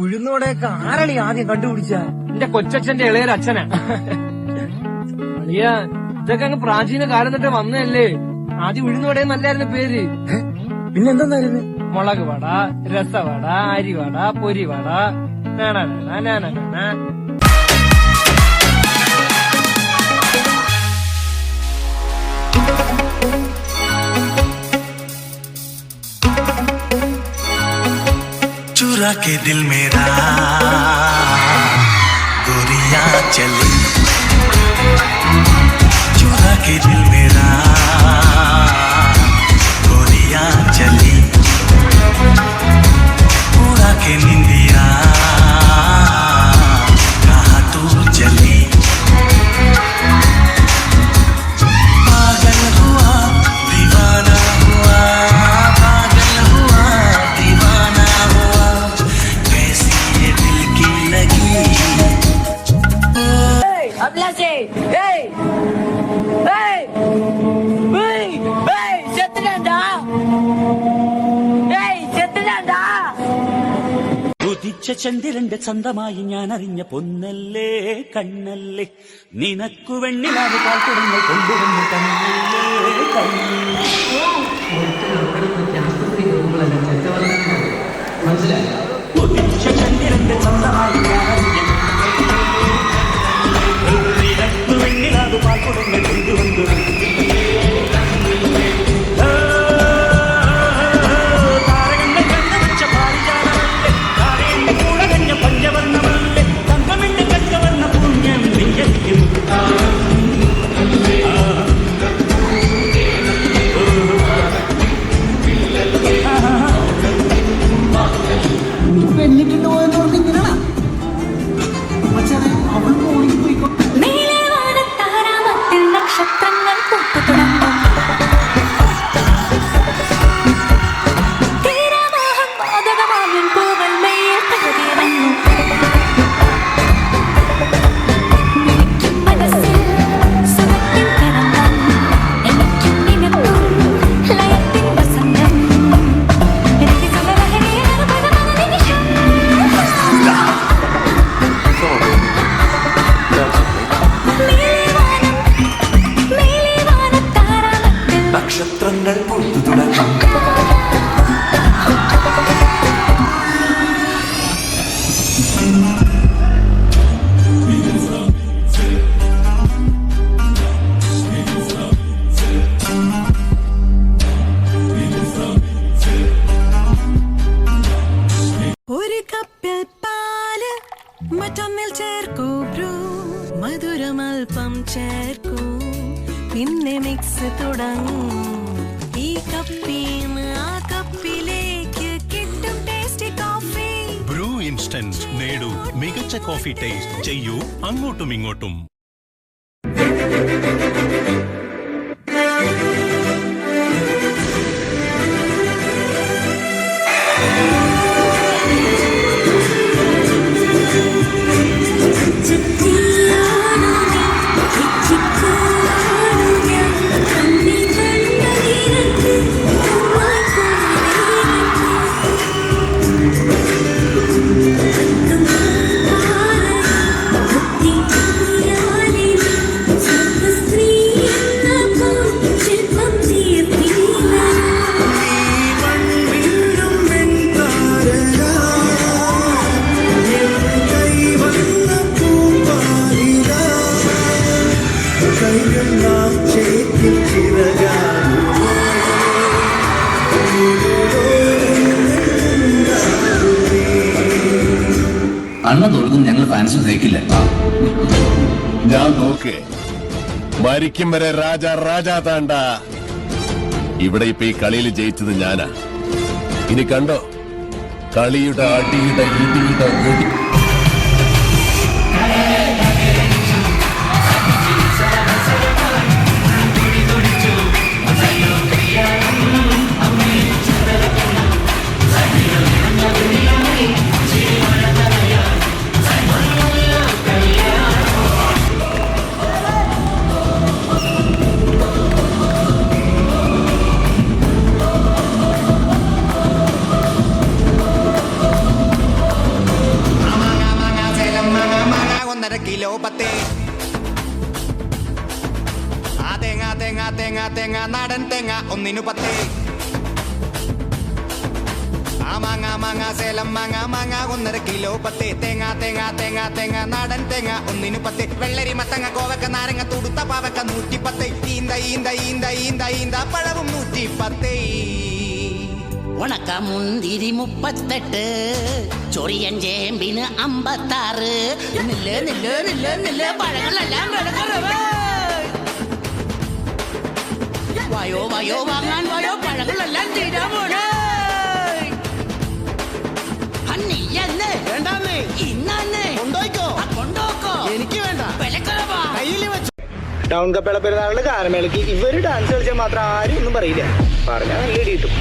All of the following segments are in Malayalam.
ഉഴുന്നോടെയൊക്കെ ആരളി ആദ്യം കണ്ടുപിടിച്ച? എന്റെ കൊച്ചച്ഛന്റെ ഇളയൊരച്ഛനാ. അളിയ ഇതൊക്കെ അങ്ങ് പ്രാചീന കാലം തൊട്ട് വന്നതല്ലേ. ആദ്യം ഉഴുന്നോടെ നല്ലായിരുന്നു പേര്. പിന്നെന്തായിരുന്നു? മുളക് വട, രസവട, അരിവട, പൊരിവട. चुरा के दिल मेरा गोरिया चली, चुरा के दिल मेरा गोरिया चली, उड़ा के निंदिया कहाँ तू चली, पागल हुआ दीवाना हुआ, पागल हुआ दीवाना हुआ, कैसी ये दिल की लगी। अभिलाषे, hey, hey, hey, hey, ചെത്തുന്നുണ്ടാ? Hey, ചെത്തുന്നുണ്ടാ? ഉദിച്ച ചന്ദ്രന്റെ ചന്തമായി ഞാൻ അറിഞ്ഞ പൊന്നല്ലേ കണ്ണല്ലേ, നിനക്കു വെണ്ണിലാവ് പാൽ തുടങ്ങി കൊണ്ടുവന്ന് കണ്ണല്ലേ കണ്ണല്ലേ. ഉദിച്ച ചന്ദ്രന്റെ ചന്തമായി ഞാൻ അറിഞ്ഞ നിനക്കു വെണ്ണിലാവ് പാൽ തുടങ്ങി കൊണ്ടുവന്ന് നക്ഷത്രങ്ങൾ പൂത്തുടങ്ങും. തീരമോഹം പാതകമാകും പൂവൽ മെയ്യിൽ തകതിയിറങ്ങും. എനിക്കും മനസ്സിൽ സുഖത്തിൻ തരംഗം, എനിക്കും നിനക്കും ലയത്തിൻ വസന്തം. എനിക്ക് സുഖലഹരിയെ അനുഭവമാകുന്ന നിമിഷം. നക്ഷത്രങ്ങൾ പൊട്ടു തുടങ്ങും. ഒരു കപ്പിൽ പാല് മറ്റൊന്നിൽ ചേർക്കൂ ബ്രൂ, മധുരമൽപ്പം ചേർക്കൂ, പിന്നെ മിക്സ് തുടങ്ങും. ഈ കപ്പിന്ന് ആ കപ്പിലേക്ക് കിട്ടും ടേസ്റ്റി കോഫി. ബ്രൂ ഇൻസ്റ്റന്റ് നേടൂ മികച്ച കോഫി ടേസ്റ്റ്. ചെയ്യൂ അങ്ങോട്ടും ഇങ്ങോട്ടും. അണ്ണ തോൽക്കും ഞങ്ങൾ ഫാൻസ് സഹിക്കില്ല. ഞാൻ നോക്കേ മരിക്കും വരെ രാജാ രാജാ താണ്ട. ഇവിടെ ഇപ്പൊ ഈ കളിയിൽ ജയിച്ചത് ഞാനാ. ഇനി കണ്ടോ കളിയുടെ അടിയുടെ ഇടിയുടെ വെടി. 1.5 കിലോ പത്തേ. ആ തേങ്ങ തേങ്ങ തേങ്ങ തേങ്ങ നാടൻ തേങ്ങ 1 10. ആ മാങ്ങ മാങ്ങ സേലം മാങ്ങ മാങ്ങ 1.5 കിലോ പത്തേ. തേങ്ങ തേങ്ങ തേങ്ങ തേങ്ങ നാടൻ തേങ്ങ 1 10. വെള്ളരി മത്തങ്ങ കോവക്ക നാരങ്ങ തുടുത്ത പാവക്ക 110. ഈന്ത ഈന്ത ഈന്ത ഈന്ത ഈന്ത പഴവും 110. ഉണക്ക മുന്തിരി 38, ചൊറിയൻ ചേമ്പിന് 56. നില്ല് നില്ല് നില്ല് നില്ല് പഴങ്ങളെല്ലാം വിലക്കുറവ്. വായോ വായോ വാങ്ങാൻ വായോ പഴങ്ങളെല്ലാം തീരാൻ പോണേ. അന്നീയന്ന് വേണ്ടാന്നേ, ഇന്നന്ന് കൊണ്ടോയ്ക്കോ, കൊണ്ടോക്കോ, എനിക്ക് വേണ്ട, വിലക്കുറവാ. കയ്യില് വെച്ചു. ടൗൺ കപ്പേള പെരുന്നാളിന്റെ കാരമേളക്ക് ഇവര് ഡാൻസ് കളിച്ചാൽ മാത്രം ആരും ഒന്നും പറയില്ല. പറഞ്ഞാൽ നല്ല ഇടി കിട്ടും.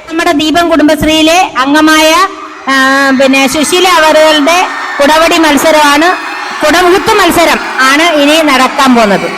നമ്മുടെ ദീപം കുടുംബശ്രീയിലെ അംഗമായ പിന്നെ സുശീല അവറുകളുടെ കുടവടി മത്സരമാണ്, കുടമുഹൂർത്ത മത്സരം ആണ് ഇനി നടക്കാൻ പോകുന്നത്.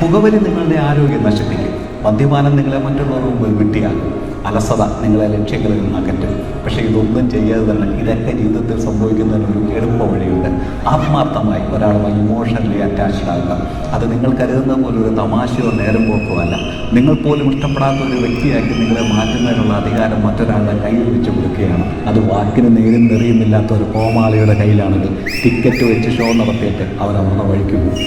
പുകവലി നിങ്ങളുടെ ആരോഗ്യം നശിപ്പിക്കും. മദ്യപാനം നിങ്ങളെ മറ്റുള്ളവരുടെ മുമ്പിൽ വിട്ടിയാകും. അലസത നിങ്ങളെ ലക്ഷ്യങ്ങളിൽ നിന്ന് അകറ്റും. പക്ഷേ ഇതൊന്നും ചെയ്യാതെ തന്നെ ഇതൊക്കെ ജീവിതത്തിൽ സംഭവിക്കുന്നതിനൊരു എളുപ്പ വഴിയുണ്ട്. ആത്മാർത്ഥമായി ഒരാളുമായി ഇമോഷണലി അറ്റാച്ച്ഡ് ആകുക. അത് നിങ്ങൾ കരുതുന്ന പോലെ ഒരു തമാശയോ നേരം പോക്കോ അല്ല. നിങ്ങൾ പോലും ഇഷ്ടപ്പെടാത്ത ഒരു വ്യക്തിയാക്കി നിങ്ങളെ മാറ്റുന്നതിനുള്ള അധികാരം മറ്റൊരാളുടെ കയ്യിൽ വെച്ച് കൊടുക്കുകയാണ്. അത് വാക്കിന് നേരും നെറിയുമില്ലാത്ത ഒരു കോമാളിയുടെ കയ്യിലാണെങ്കിൽ ടിക്കറ്റ് വെച്ച് ഷോ നടത്തിയിട്ട് അവരവരുടെ വഴിക്ക് പോകും.